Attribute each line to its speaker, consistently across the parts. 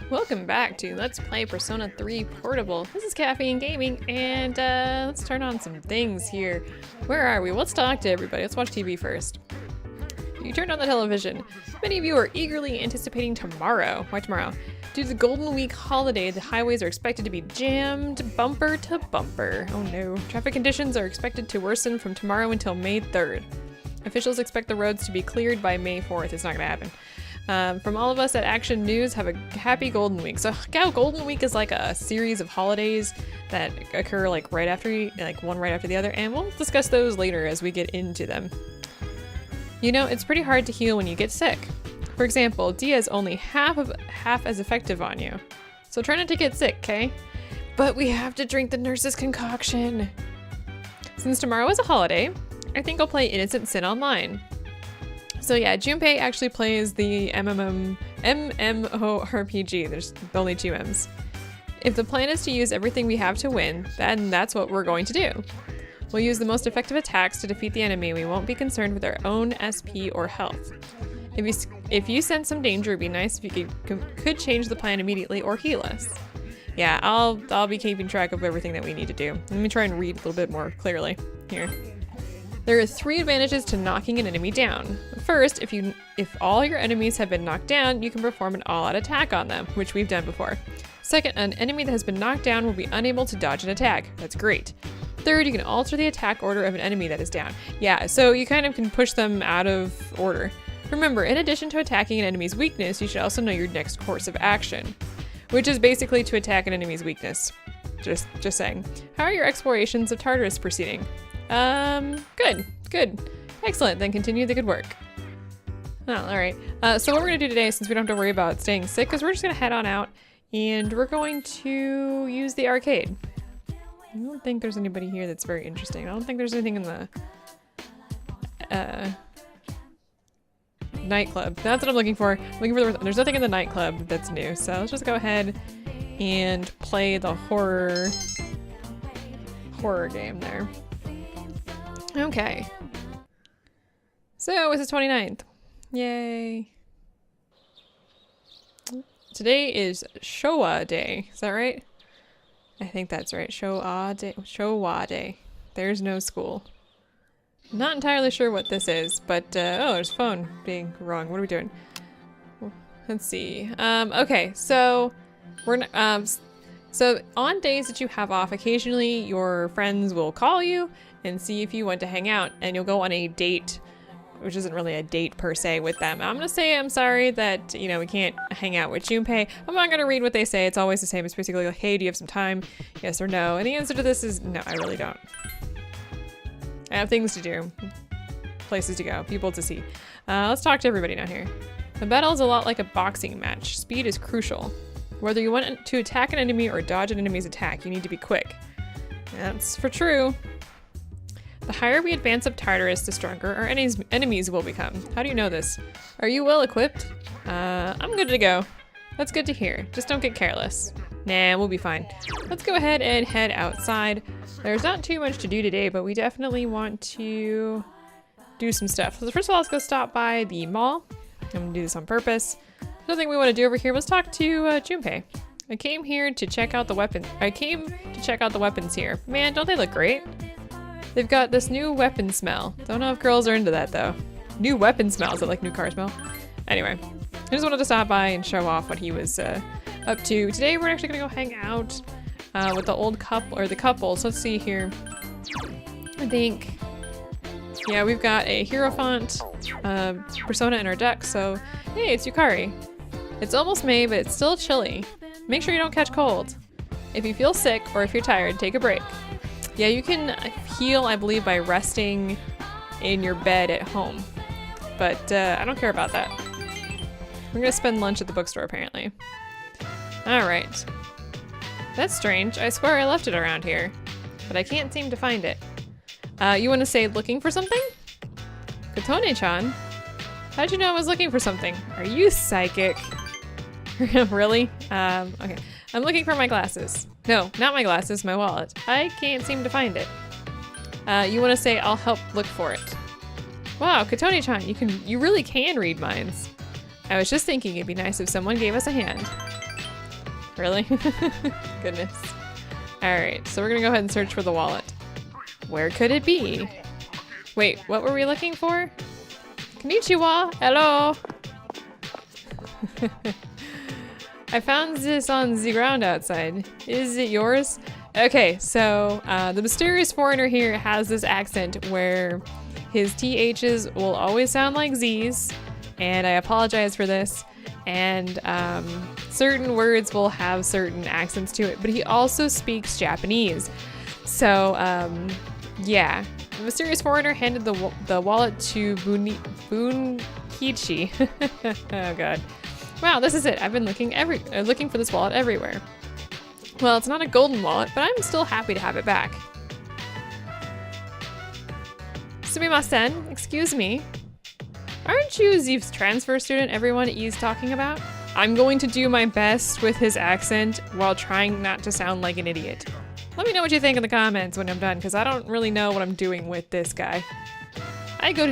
Speaker 1: Welcome back to Let's Play Persona 3 Portable. This is KaffeineGaming, and let's turn on some things here. Where are we? Let's talk to everybody. Let's watch TV first. You turned on the television. Many of you are eagerly anticipating tomorrow. Why tomorrow? Due to the Golden Week holiday, the highways are expected to be jammed bumper to bumper. Oh no. Traffic conditions are expected to worsen from tomorrow until May 3rd. Officials expect the roads to be cleared by May 4th. It's not gonna happen. From all of us at Action News, have a happy Golden Week. So, Golden Week is like a series of holidays that occur like one right after the other, and we'll discuss those later as we get into them. You know, it's pretty hard to heal when you get sick. For example, Dia is only half as effective on you. So try not to get sick, okay? But we have to drink the nurse's concoction. Since tomorrow is a holiday, I think I'll play Innocent Sin Online. So yeah, Junpei actually plays the MMORPG. There's only two M's. If the plan is to use everything we have to win, then that's what we're going to do. We'll use the most effective attacks to defeat the enemy. We won't be concerned with our own SP or health. If you sense some danger, it'd be nice if you could change the plan immediately or heal us. Yeah, I'll be keeping track of everything that we need to do. Let me try and read a little bit more clearly here. There are 3 advantages to knocking an enemy down. First, if all your enemies have been knocked down, you can perform an all-out attack on them, which we've done before. Second, an enemy that has been knocked down will be unable to dodge an attack. That's great. Third, you can alter the attack order of an enemy that is down. Yeah, so you kind of can push them out of order. Remember, in addition to attacking an enemy's weakness, you should also know your next course of action, which is basically to attack an enemy's weakness. Just saying. How are your explorations of Tartarus proceeding? Good. Excellent, then continue the good work. Oh, alright. So what we're gonna do today, since we don't have to worry about staying sick, is we're just gonna head on out, and we're going to use the arcade. I don't think there's anybody here that's very interesting. I don't think there's anything in the, nightclub. That's what I'm looking for. I'm looking for there's nothing in the nightclub that's new, so let's just go ahead and play the horror game there. Okay. So it's the 29th. Yay. Today is Showa Day. Is that right? I think that's right. Showa Day. There's no school. Not entirely sure what this is, but oh, there's phone being wrong. What are we doing? Let's see. Okay, so we're so on days that you have off, occasionally your friends will call you and see if you want to hang out, and you'll go on a date, which isn't really a date per se with them. I'm gonna say I'm sorry that, you know, we can't hang out with Junpei. I'm not gonna read what they say. It's always the same. It's basically like, hey, do you have some time? Yes or no. And the answer to this is no, I really don't. I have things to do, places to go, people to see. Let's talk to everybody now here. The battle is a lot like a boxing match. Speed is crucial. Whether you want to attack an enemy or dodge an enemy's attack, you need to be quick. That's for true. The higher we advance up Tartarus, the stronger our enemies will become. How do you know this? Are you well equipped? I'm good to go. That's good to hear. Just don't get careless. Nah, we'll be fine. Let's go ahead and head outside. There's not too much to do today, but we definitely want to do some stuff. So first of all, let's go stop by the mall. I'm gonna do this on purpose. Another thing we want to do over here, let's talk to Junpei. I came to check out the weapons here. Man, don't they look great? They've got this new weapon smell. Don't know if girls are into that though. New weapon smell, is it like new car smell? Anyway, I just wanted to stop by and show off what he was up to. Today we're actually gonna go hang out with the old couple, or the couples. Let's see here. I think, yeah, we've got a Hierophant persona in our deck, so hey, it's Yukari. It's almost May, but it's still chilly. Make sure you don't catch cold. If you feel sick or if you're tired, take a break. Yeah, you can heal, I believe, by resting in your bed at home, but I don't care about that. We're gonna spend lunch at the bookstore, apparently. All right. That's strange. I swear I left it around here, but I can't seem to find it. You want to say looking for something? Katone-chan? How'd you know I was looking for something? Are you psychic? Really? Okay. I'm looking for my glasses. No, not my glasses, my wallet. I can't seem to find it. You want to say I'll help look for it. Wow, Katone-chan, you really can read minds. I was just thinking it'd be nice if someone gave us a hand. Really? Goodness. Alright, so we're gonna go ahead and search for the wallet. Where could it be? Wait, what were we looking for? Konnichiwa! Hello! I found this on the ground outside. Is it yours? Okay, so the mysterious foreigner here has this accent where his THs will always sound like Zs, and I apologize for this, and certain words will have certain accents to it, but he also speaks Japanese. So, yeah. The mysterious foreigner handed the wallet to Bunkichi. Oh god. Wow, this is it. I've been looking for this wallet everywhere. Well, it's not a golden wallet, but I'm still happy to have it back. Sumimasen, excuse me. Aren't you Zeef's transfer student everyone is talking about? I'm going to do my best with his accent while trying not to sound like an idiot. Let me know what you think in the comments when I'm done, because I don't really know what I'm doing with this guy. I go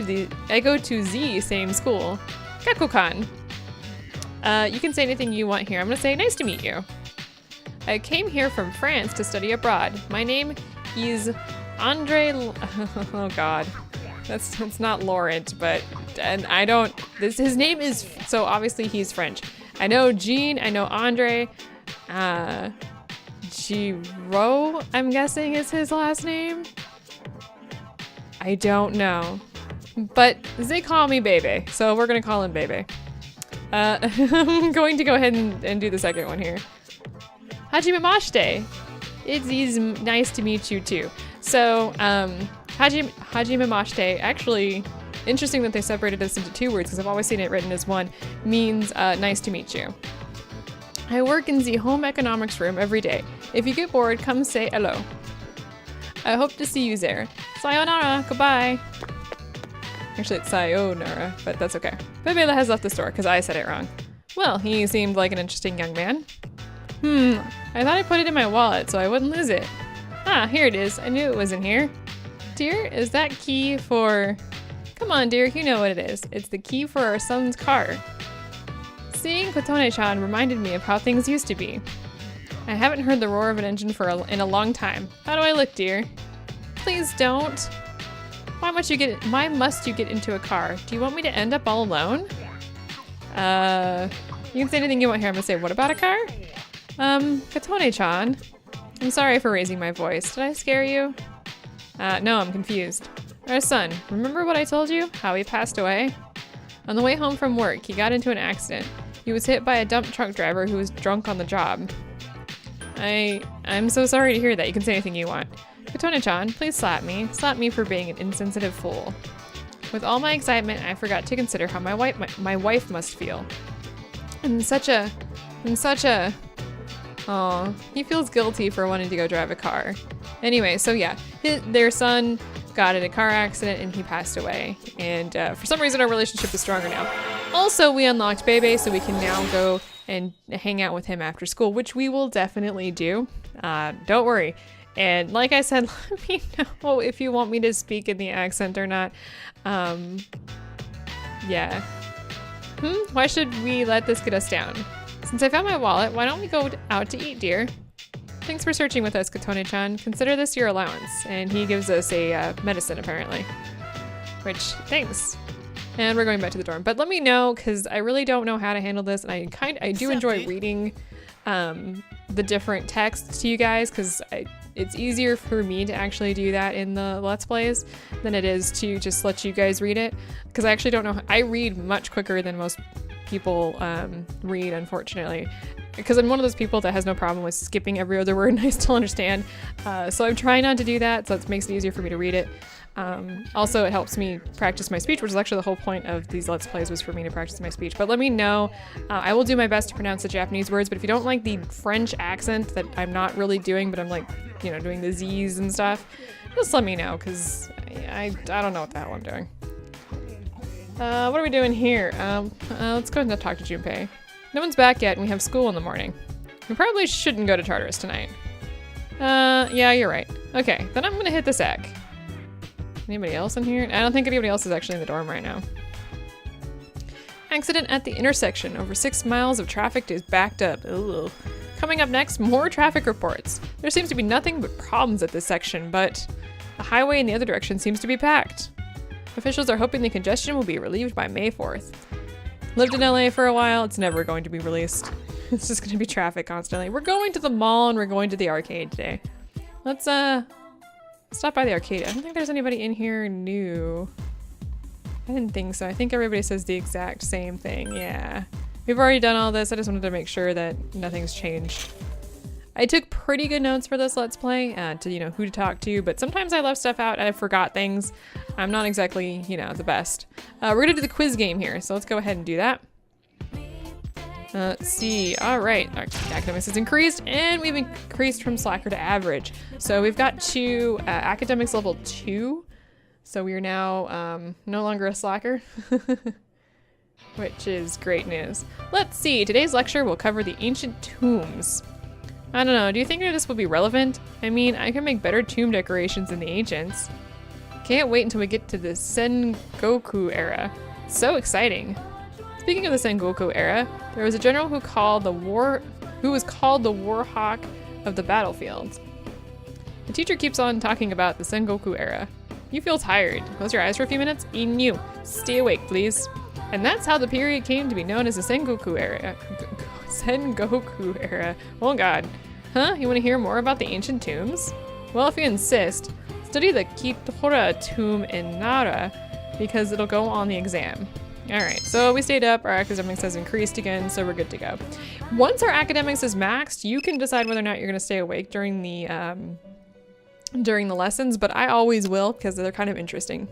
Speaker 1: to Z same school. Gakko-kan. You can say anything you want here. I'm gonna say nice to meet you. I came here from France to study abroad. My name is Andre. Oh God, that's not Laurent, but I don't. His name is, so obviously he's French. I know Jean. I know Andre. Giro, I'm guessing is his last name. I don't know, but they call me Bebe, so we're gonna call him Bebe. I'm going to go ahead and do the second one here. Hajime mashite. It's nice to meet you too. So, Hajime mashite, actually, interesting that they separated this into two words because I've always seen it written as one, means nice to meet you. I work in the home economics room every day. If you get bored, come say hello. I hope to see you there. Sayonara, goodbye. Actually, it's sayonara, but that's okay. Bebela has left the store because I said it wrong. Well, he seemed like an interesting young man. I thought I put it in my wallet so I wouldn't lose it. Ah, here it is. I knew it was in here. Dear, is that key for... Come on, dear, you know what it is. It's the key for our son's car. Seeing Kotone-chan reminded me of how things used to be. I haven't heard the roar of an engine in a long time. How do I look, dear? Please don't. Why must you get into a car? Do you want me to end up all alone? You can say anything you want here. I'm gonna say, what about a car? Kotone-chan. I'm sorry for raising my voice. Did I scare you? No, I'm confused. Our son, remember what I told you? How he passed away? On the way home from work, he got into an accident. He was hit by a dump truck driver who was drunk on the job. I'm so sorry to hear that. You can say anything you want. Kotone-chan, please slap me. Slap me for being an insensitive fool. With all my excitement, I forgot to consider how my wife must feel. I'm such a... Aw, he feels guilty for wanting to go drive a car. Anyway, so yeah, their son got in a car accident and he passed away. And for some reason our relationship is stronger now. Also, we unlocked Bebe, so we can now go and hang out with him after school, which we will definitely do. Don't worry. And like I said, let me know if you want me to speak in the accent or not. Yeah. Why should we let this get us down? Since I found my wallet, why don't we go out to eat, dear? Thanks for searching with us, Kotone-chan. Consider this your allowance. And he gives us a medicine, apparently. Which, thanks. And we're going back to the dorm. But let me know, because I really don't know how to handle this. And I do enjoy reading the different texts to you guys, because it's easier for me to actually do that in the Let's Plays than it is to just let you guys read it. Because I actually don't know. I read much quicker than most people read, unfortunately, because I'm one of those people that has no problem with skipping every other word and I still understand. So I'm trying not to do that, so it makes it easier for me to read it. Also, it helps me practice my speech, which is actually the whole point of these Let's Plays, was for me to practice my speech. But let me know. I will do my best to pronounce the Japanese words, but if you don't like the French accent that I'm not really doing, but I'm like, you know, doing the Z's and stuff, just let me know, because I don't know what the hell I'm doing. What are we doing here? Let's go ahead and talk to Junpei. No one's back yet and we have school in the morning. We probably shouldn't go to Tartarus tonight. Yeah, you're right. Okay, then I'm gonna hit the sack. Anybody else in here? I don't think anybody else is actually in the dorm right now. Accident at the intersection. Over 6 miles of traffic is backed up. Ugh. Coming up next, more traffic reports. There seems to be nothing but problems at this section, but the highway in the other direction seems to be packed. Officials are hoping the congestion will be relieved by May 4th. Lived in LA for a while, it's never going to be released. It's just gonna be traffic constantly. We're going to the mall and we're going to the arcade today. Let's stop by the arcade. I don't think there's anybody in here new. I didn't think so. I think everybody says the exact same thing. Yeah. We've already done all this. I just wanted to make sure that nothing's changed. I took pretty good notes for this Let's Play to, you know, who to talk to, but sometimes I left stuff out and I forgot things. I'm not exactly, you know, the best. We're gonna do the quiz game here, so let's go ahead and do that. Let's see. All right, our academics has increased and we've increased from slacker to average. So we've got to academics level 2. So we are now no longer a slacker, which is great news. Let's see, today's lecture will cover the ancient tombs. I don't know, do you think that this will be relevant? I mean, I can make better tomb decorations than the ancients. Can't wait until we get to the Sengoku era. So exciting. Speaking of the Sengoku era, there was a general who was called the Warhawk of the battlefield. The teacher keeps on talking about the Sengoku era. You feel tired. Close your eyes for a few minutes. Inu. Stay awake, please. And that's how the period came to be known as the Sengoku era. Sengoku era. Oh god. Huh? You want to hear more about the ancient tombs? Well, if you insist, study the Kitora tomb in Nara because it'll go on the exam. Alright, so we stayed up, our academics has increased again, so we're good to go. Once our academics is maxed, you can decide whether or not you're going to stay awake during the lessons, but I always will because they're kind of interesting.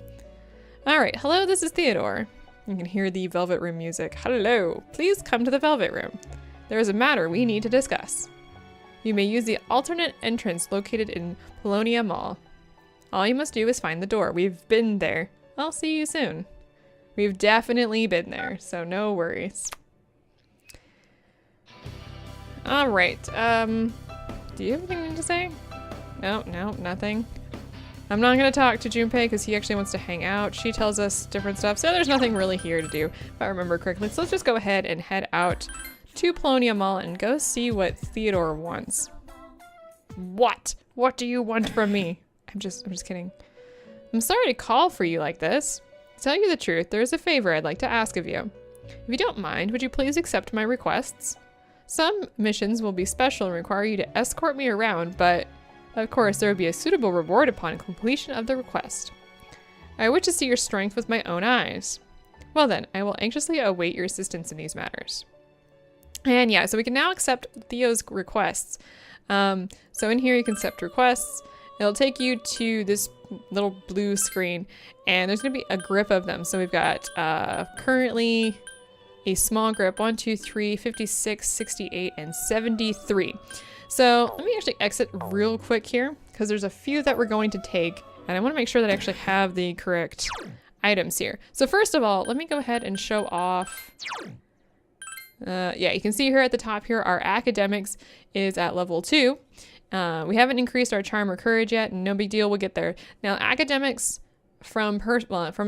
Speaker 1: Alright, hello, this is Theodore. You can hear the Velvet Room music. Hello, please come to the Velvet Room. There is a matter we need to discuss. You may use the alternate entrance located in Polonia Mall. All you must do is find the door. We've been there. I'll see you soon. We've definitely been there, so no worries. All right, do you have anything to say? No, nothing. I'm not gonna talk to Junpei because he actually wants to hang out. She tells us different stuff, so there's nothing really here to do, if I remember correctly. So let's just go ahead and head out to Polonia Mall and go see what Theodore wants. What? What do you want from me? I'm just kidding. I'm sorry to call for you like this. To tell you the truth, there is a favor I'd like to ask of you. If you don't mind, would you please accept my requests? Some missions will be special and require you to escort me around, but of course there will be a suitable reward upon completion of the request. I wish to see your strength with my own eyes. Well then, I will anxiously await your assistance in these matters. And yeah, so we can now accept Theo's requests. So in here you can accept requests. It'll take you to this little blue screen and there's gonna be a grip of them. So we've got currently a small grip, 1, 2, 3, 56, 68, and 73. So let me actually exit real quick here because there's a few that we're going to take and I wanna make sure that I actually have the correct items here. So first of all, let me go ahead and show off. Yeah, you can see here at the top here, our academics is at level 2. We haven't increased our charm or courage yet, no big deal, we'll get there. Now academics, from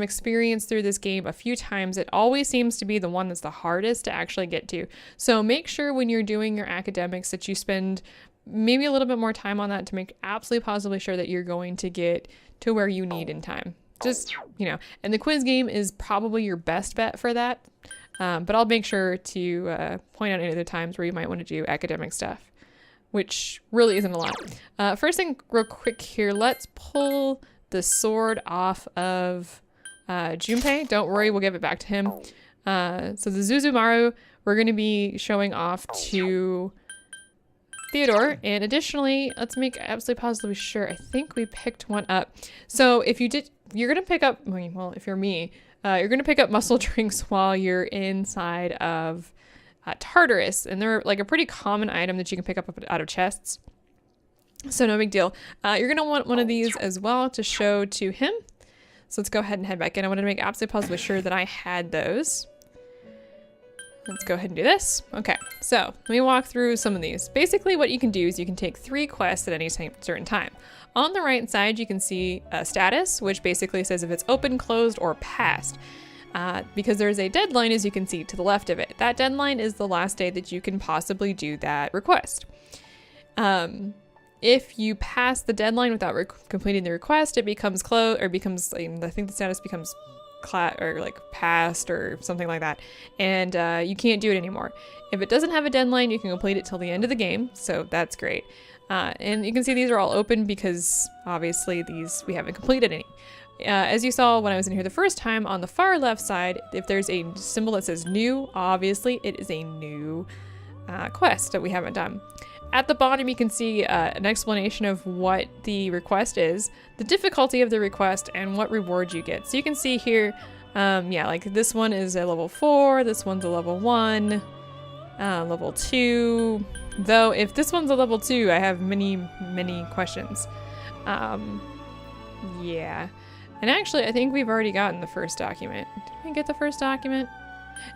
Speaker 1: experience through this game a few times, it always seems to be the one that's the hardest to actually get to. So make sure when you're doing your academics that you spend maybe a little bit more time on that to make absolutely positively sure that you're going to get to where you need in time. Just, you know, and the quiz game is probably your best bet for that. But I'll make sure to point out any other times where you might want to do academic stuff, which really isn't a lot. First thing real quick here, let's pull the sword off of Junpei. Don't worry, we'll give it back to him. So the Zuzumaru, we're going to be showing off to Theodore. And additionally, let's make absolutely positively sure. I think we picked one up. So if you did, you're going to pick up, well, if you're me, you're going to pick up muscle drinks while you're inside of Tartarus. And they're like a pretty common item that you can pick up out of chests. So no big deal. You're going to want one of these as well to show to him. So let's go ahead and head back in. I wanted to make absolutely positively sure that I had those. Let's go ahead and do this. Okay, so let me walk through some of these. Basically what you can do is you can take 3 quests at any certain time. On the right side, you can see a status, which basically says if it's open, closed, or passed. because there's a deadline, as you can see to the left of it. That deadline is the last day that you can possibly do that request. If you pass the deadline without completing the request, it becomes closed, or becomes, I think the status becomes or like passed or something like that, and you can't do it anymore. If it doesn't have a deadline, you can complete it till the end of the game, so that's great. And you can see these are all open because obviously we haven't completed any. As you saw when I was in here the first time, on the far left side, if there's a symbol that says new, obviously it is a new quest that we haven't done. At the bottom, you can see an explanation of what the request is, the difficulty of the request, and what reward you get. So you can see here, yeah, like this one is a level 4, this one's a level 1, level 2. Though, if this one's a level 2, I have many questions. Yeah. And actually, I think we've already gotten the first document. Did we get the first document?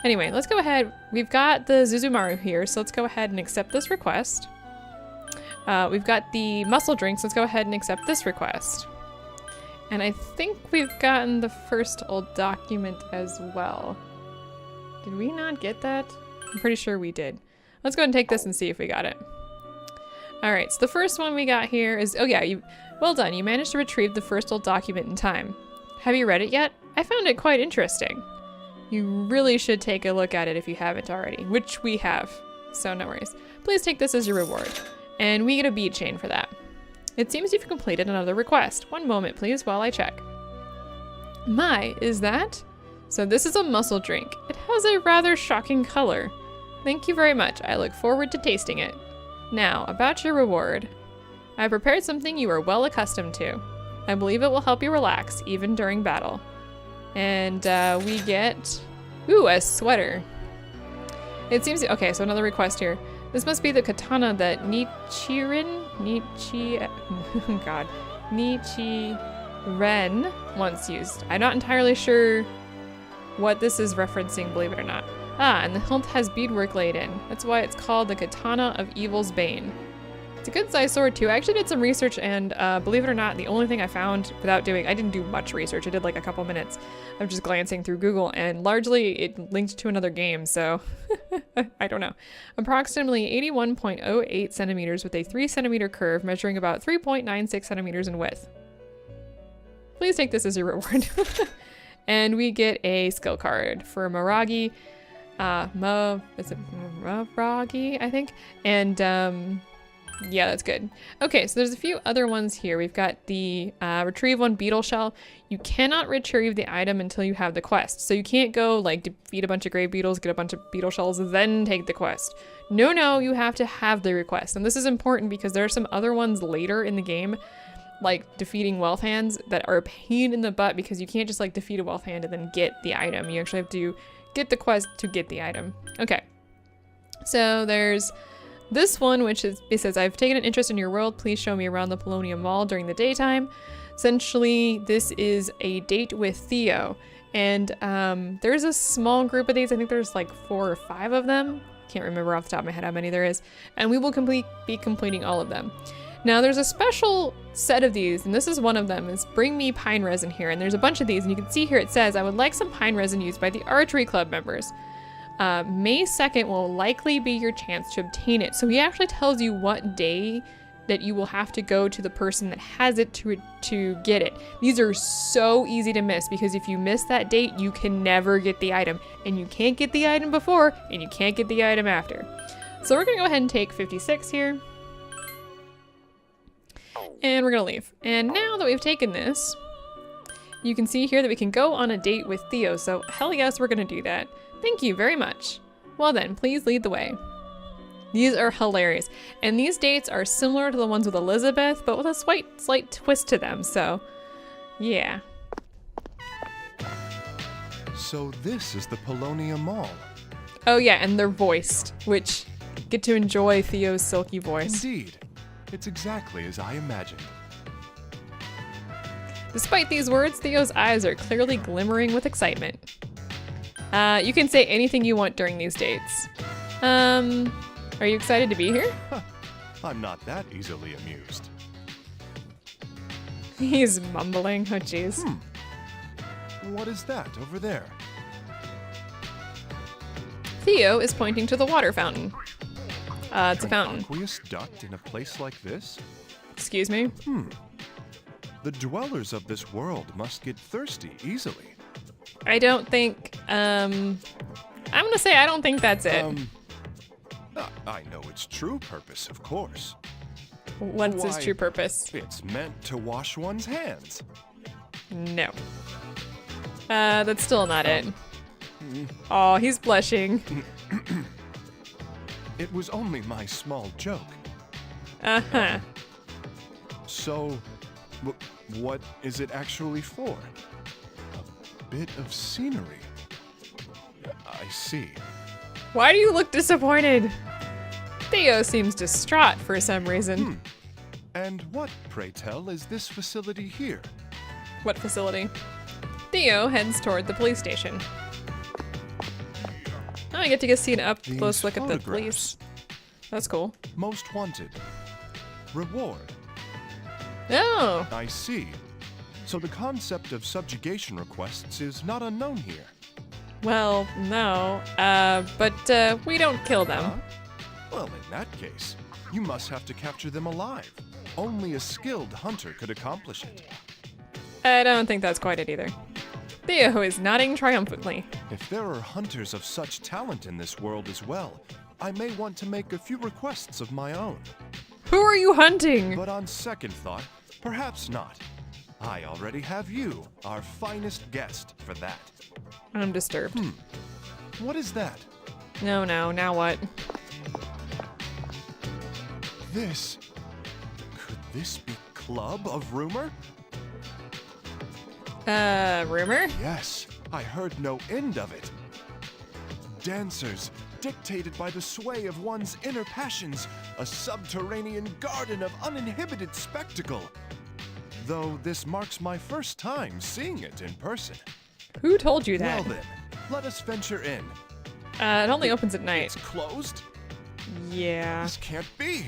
Speaker 1: Anyway, let's go ahead. We've got the Zuzumaru here, so let's go ahead and accept this request. We've got the muscle drinks. Let's go ahead and accept this request. And I think we've gotten the first old document as well. Did we not get that? I'm pretty sure we did. Let's go ahead and take this and see if we got it. All right, so the first one we got here is, oh yeah, well done. You managed to retrieve the first old document in time. Have you read it yet? I found it quite interesting. You really should take a look at it if you haven't already, which we have, so no worries. Please take this as your reward. And we get a bead chain for that. It seems you've completed another request. One moment, please, while I check. My, is that? So this is a muscle drink. It has a rather shocking color. Thank you very much. I look forward to tasting it. Now, about your reward. I prepared something you are well accustomed to. I believe it will help you relax, even during battle. And we get, ooh, a sweater. It seems, okay, so another request here. This must be the katana that Nichiren once used. I'm not entirely sure what this is referencing, believe it or not. Ah, and the hilt has beadwork laid in. That's why it's called the Katana of Evil's Bane. It's a good sized sword too. I actually did some research, and believe it or not, the only thing I found without doing, I didn't do much research. I did like a couple minutes of just glancing through Google, and largely it linked to another game, so I don't know. Approximately 81.08 centimeters with a 3 centimeter curve measuring about 3.96 centimeters in width. Please take this as your reward. And we get a skill card for Maragi. Is it Maragi, I think? And yeah, that's good. Okay, so there's a few other ones here. We've got the retrieve one beetle shell. You cannot retrieve the item until you have the quest. So you can't go like defeat a bunch of grave beetles, get a bunch of beetle shells, then take the quest. No, you have to have the request. And this is important because there are some other ones later in the game, like defeating wealth hands, that are a pain in the butt because you can't just like defeat a wealth hand and then get the item. You actually have to get the quest to get the item. Okay, so there's this one, which is, it says, I've taken an interest in your world. Please show me around the Polonium Mall during the daytime. Essentially, this is a date with Theo. And there's a small group of these. I think there's like 4 or 5 of them. Can't remember off the top of my head how many there is. And we will be completing all of them. Now, there's a special set of these, and this is one of them, is bring me pine resin here. And there's a bunch of these, and you can see here it says, I would like some pine resin used by the archery club members. May 2nd will likely be your chance to obtain it. So he actually tells you what day that you will have to go to the person that has it to get it. These are so easy to miss because if you miss that date, you can never get the item. And you can't get the item before, and you can't get the item after. So we're gonna go ahead and take 56 here. And we're gonna leave. And now that we've taken this, you can see here that we can go on a date with Theo. So hell yes, we're gonna do that. Thank you very much. Well then, please lead the way. These are hilarious. And these dates are similar to the ones with Elizabeth, but with a slight twist to them, so yeah.
Speaker 2: So this is the Polonium Mall.
Speaker 1: Oh yeah, and they're voiced, which get to enjoy Theo's silky voice.
Speaker 2: Indeed. It's exactly as I imagined.
Speaker 1: Despite these words, Theo's eyes are clearly glimmering with excitement. You can say anything you want during these dates. Are you excited to be here?
Speaker 2: I'm not that easily amused.
Speaker 1: He's mumbling, oh jeez.
Speaker 2: What is that over there?
Speaker 1: Theo is pointing to the water fountain. It's a fountain.
Speaker 2: An aqueous duct in a place like this?
Speaker 1: Excuse me?
Speaker 2: The dwellers of this world must get thirsty easily.
Speaker 1: I don't think, I'm gonna say I don't think that's it.
Speaker 2: I know its true purpose, of course.
Speaker 1: What's his
Speaker 2: Why,
Speaker 1: true purpose?
Speaker 2: It's meant to wash one's hands.
Speaker 1: No. That's still not it. Oh, he's blushing.
Speaker 2: It was only my small joke.
Speaker 1: Uh-huh.
Speaker 2: So, what is it actually for? A bit of scenery. I see.
Speaker 1: Why do you look disappointed? Theo seems distraught for some reason.
Speaker 2: And what, pray tell, is this facility here?
Speaker 1: What facility? Theo heads toward the police station. Oh, I get to see an up-close
Speaker 2: These
Speaker 1: look at the
Speaker 2: photographs.
Speaker 1: police. That's cool.
Speaker 2: Most wanted. Reward.
Speaker 1: Oh,
Speaker 2: I see. So the concept of subjugation requests is not unknown here.
Speaker 1: well, no. But we don't kill them.
Speaker 2: Huh? Well, in that case, you must have to capture them alive. Only a skilled hunter could accomplish it.
Speaker 1: I don't think that's quite it either. Theo is nodding triumphantly.
Speaker 2: If there are hunters of such talent in this world as well, I may want to make a few requests of my own.
Speaker 1: Who are you hunting?
Speaker 2: But on second thought, perhaps not. I already have you, our finest guest, for that.
Speaker 1: I'm disturbed.
Speaker 2: What is that?
Speaker 1: No, now what?
Speaker 2: This? Could this be Club of Rumor?
Speaker 1: Rumor?
Speaker 2: Yes, I heard no end of it. Dancers, dictated by the sway of one's inner passions, a subterranean garden of uninhibited spectacle. Though this marks my first time seeing it in person.
Speaker 1: Who told you that?
Speaker 2: Well then, let us venture in.
Speaker 1: It only opens at night.
Speaker 2: It's closed?
Speaker 1: Yeah.
Speaker 2: This can't be.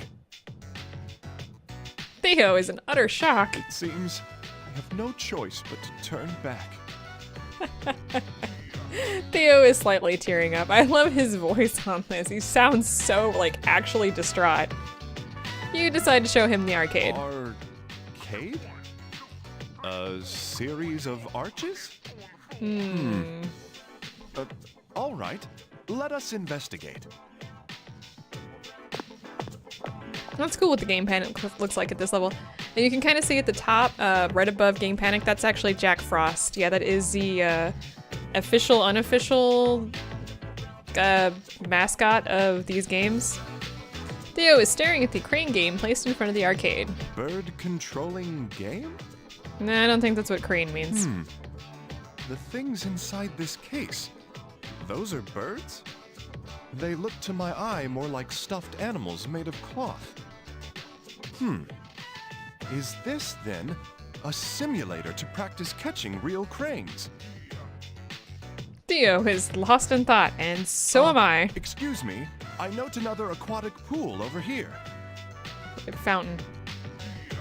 Speaker 1: Theo is in utter shock.
Speaker 2: It seems I have no choice but to turn back.
Speaker 1: Theo is slightly tearing up. I love his voice on this. He sounds so, like, actually distraught. You decide to show him the arcade.
Speaker 2: Arcade? A series of arches? All right, let us investigate.
Speaker 1: That's cool what the Game Panic looks like at this level. And you can kind of see at the top, right above Game Panic, that's actually Jack Frost. Yeah, that is the official, unofficial mascot of these games. Theo is staring at the crane game placed in front of the arcade.
Speaker 2: Bird controlling game?
Speaker 1: Nah, I don't think that's what crane means.
Speaker 2: The things inside this case, those are birds? They look to my eye more like stuffed animals made of cloth. Is this, then, a simulator to practice catching real cranes?
Speaker 1: Theo is lost in thought, and so am I.
Speaker 2: Excuse me, I note another aquatic pool over here.
Speaker 1: Fountain.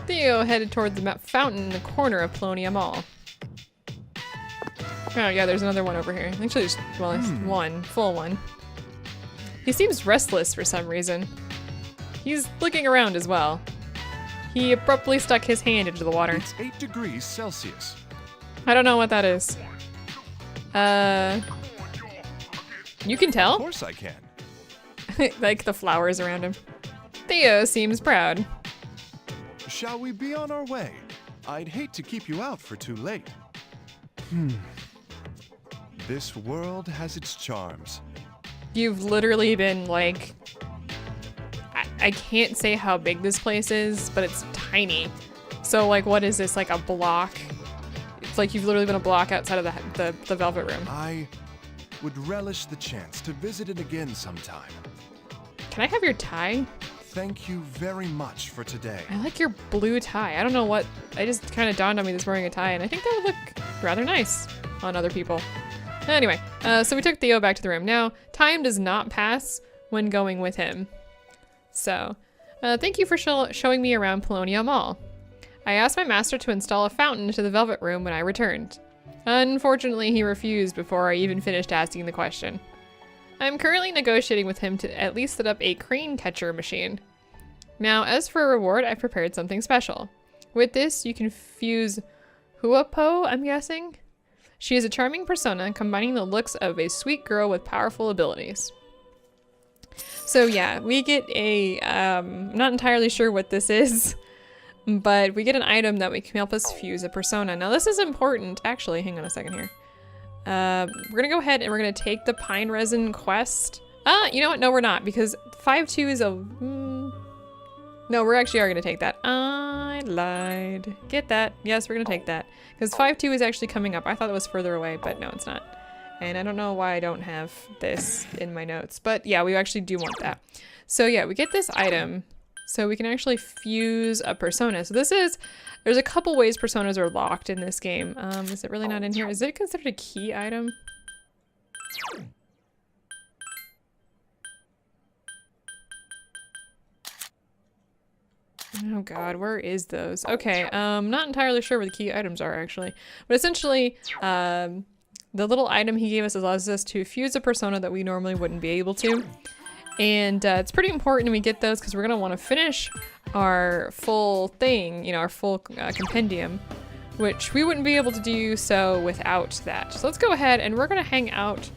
Speaker 1: Theo headed toward the fountain in the corner of Polonia Mall. Oh yeah, there's another one over here. Actually, there's, well, there's one, full one. He seems restless for some reason. He's looking around as well. He abruptly stuck his hand into the water.
Speaker 2: It's 8 degrees Celsius.
Speaker 1: I don't know what that is. You can
Speaker 2: Of
Speaker 1: tell?
Speaker 2: course I can.
Speaker 1: Like the flowers around him. Theo seems proud.
Speaker 2: Shall we be on our way? I'd hate to keep you out for too late. This world has its charms.
Speaker 1: You've literally been like, I can't say how big this place is, but it's tiny. So like, what is this, like a block? It's like you've literally been a block outside of the Velvet Room.
Speaker 2: I would relish the chance to visit it again sometime.
Speaker 1: Can I have your tie?
Speaker 2: Thank you very much for today.
Speaker 1: I like your blue tie. I don't know what, I just kind of dawned on me this wearing a tie, and I think that would look rather nice on other people. Anyway, so we took Theo back to the room. Now, time does not pass when going with him. So, thank you for showing me around Polonia Mall. I asked my master to install a fountain to the Velvet Room when I returned. Unfortunately, he refused before I even finished asking the question. I'm currently negotiating with him to at least set up a crane catcher machine. Now, as for a reward, I've prepared something special. With this, you can fuse Huapo, I'm guessing? She is a charming persona, combining the looks of a sweet girl with powerful abilities. So yeah, we get a, I'm not entirely sure what this is, but we get an item that can help us fuse a persona. Now this is important. Actually, hang on a second here. We're gonna go ahead and we're gonna take the pine resin quest. You know what? No, we're not, because 5-2 is a... No, we actually are gonna take that. I lied. Get that. Yes, we're gonna take that. Because 5-2 is actually coming up. I thought it was further away, but no, it's not. And I don't know why I don't have this in my notes. But yeah, we actually do want that. So yeah, we get this item so we can actually fuse a persona. So this is, there's a couple ways personas are locked in this game. Is it really not in here? Is it considered a key item? Oh god, where is those? Okay, not entirely sure where the key items are actually. But essentially, the little item he gave us allows us to fuse a persona that we normally wouldn't be able to. And it's pretty important we get those because we're gonna want to finish our full thing, you know, our full compendium, which we wouldn't be able to do so without that. So let's go ahead and we're gonna hang out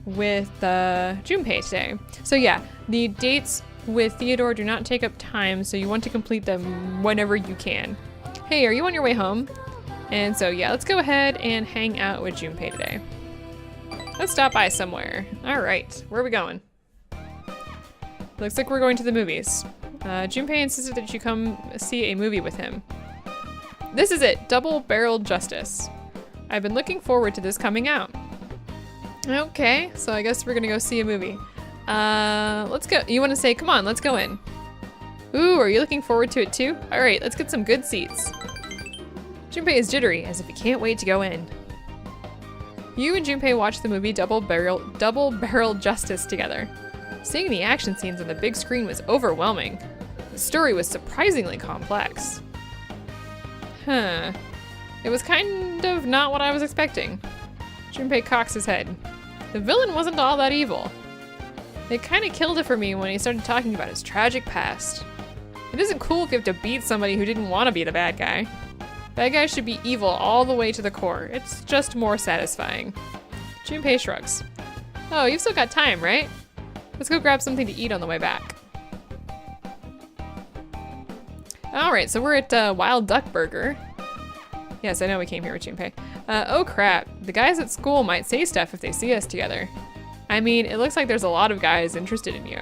Speaker 1: with Junpei today. So yeah, the dates with Theodore do not take up time, so you want to complete them whenever you can. Hey, are you on your way home? And so yeah, let's go ahead and hang out with Junpei today. Let's stop by somewhere. All right, where are we going? Looks like we're going to the movies. Junpei insisted that you come see a movie with him. This is it, Double-Barreled Justice. I've been looking forward to this coming out. Okay, so I guess we're gonna go see a movie. Let's go. You want to say, come on, let's go in. Ooh, are you looking forward to it too? All right, let's get some good seats. Junpei is jittery, as if he can't wait to go in. You and Junpei watched the movie Double-Barreled Justice together. Seeing the action scenes on the big screen was overwhelming. The story was surprisingly complex. Huh. It was kind of not what I was expecting. Junpei cocks his head. The villain wasn't all that evil. It kind of killed it for me when he started talking about his tragic past. It isn't cool if you have to beat somebody who didn't want to be the bad guy. Bad guys should be evil all the way to the core. It's just more satisfying. Junpei shrugs. Oh, you've still got time, right? Let's go grab something to eat on the way back. All right, so we're at Wild Duck Burger. Yes, I know we came here with Junpei. Oh crap, the guys at school might say stuff if they see us together. I mean, it looks like there's a lot of guys interested in you.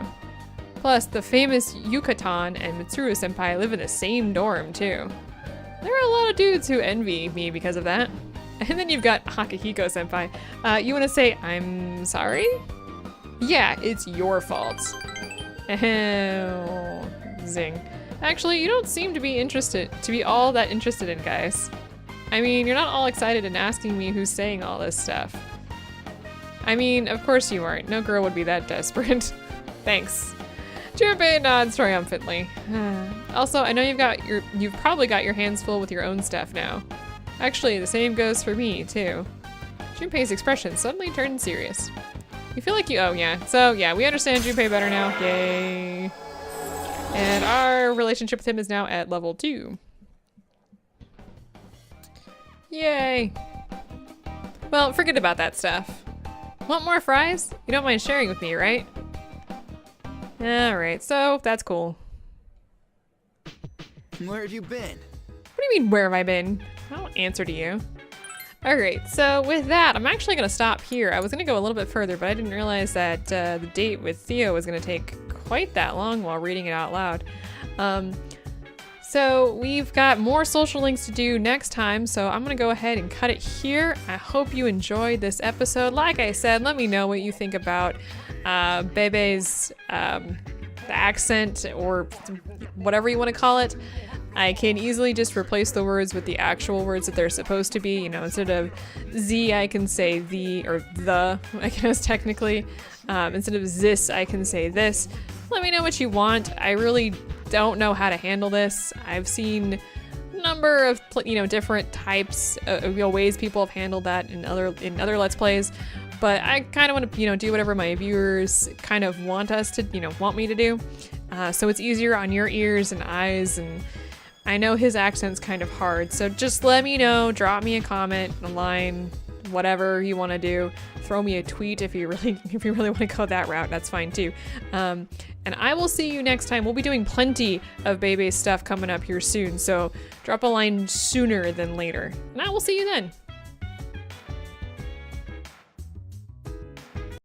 Speaker 1: Plus, the famous Yucatan and Mitsuru senpai live in the same dorm too. There are a lot of dudes who envy me because of that. And then you've got Akihiko senpai. You wanna say, I'm sorry? Yeah, it's your fault. Oh, zing. Actually, you don't seem to be all that interested in guys. I mean, you're not all excited and asking me who's saying all this stuff. I mean, of course you aren't. No girl would be that desperate. Thanks. Junpei nods triumphantly. Also, I know you've probably got your hands full with your own stuff now. Actually, the same goes for me, too. Junpei's expression suddenly turned serious. You feel like oh yeah. So yeah, we understand Junpei better now. Yay. And our relationship with him is now at level 2. Yay. Well, forget about that stuff. Want more fries? You don't mind sharing with me, right? Alright, so that's cool.
Speaker 3: Where have you been?
Speaker 1: What do you mean, where have I been? I don't answer to you. Alright, so with that, I'm actually going to stop here. I was going to go a little bit further, but I didn't realize that the date with Theo was going to take quite that long while reading it out loud. So we've got more social links to do next time, so I'm going to go ahead and cut it here. I hope you enjoyed this episode. Like I said, let me know what you think about Bebe's accent, or whatever you want to call it. I can easily just replace the words with the actual words that they're supposed to be. You know, instead of Z, I can say the, or the, I guess technically. Instead of this, I can say this. Let me know what you want. I really don't know how to handle this. I've seen a number of, different types of ways people have handled that in other Let's Plays, but I kind of want to, you know, do whatever my viewers kind of want us to, you know, want me to do. So it's easier on your ears and eyes, and I know his accent's kind of hard, so just let me know, drop me a comment, a line, whatever you want to do. Throw me a tweet if you really want to go that route, that's fine too. And I will see you next time. We'll be doing plenty of Bebe stuff coming up here soon, so drop a line sooner than later. And I will see you then.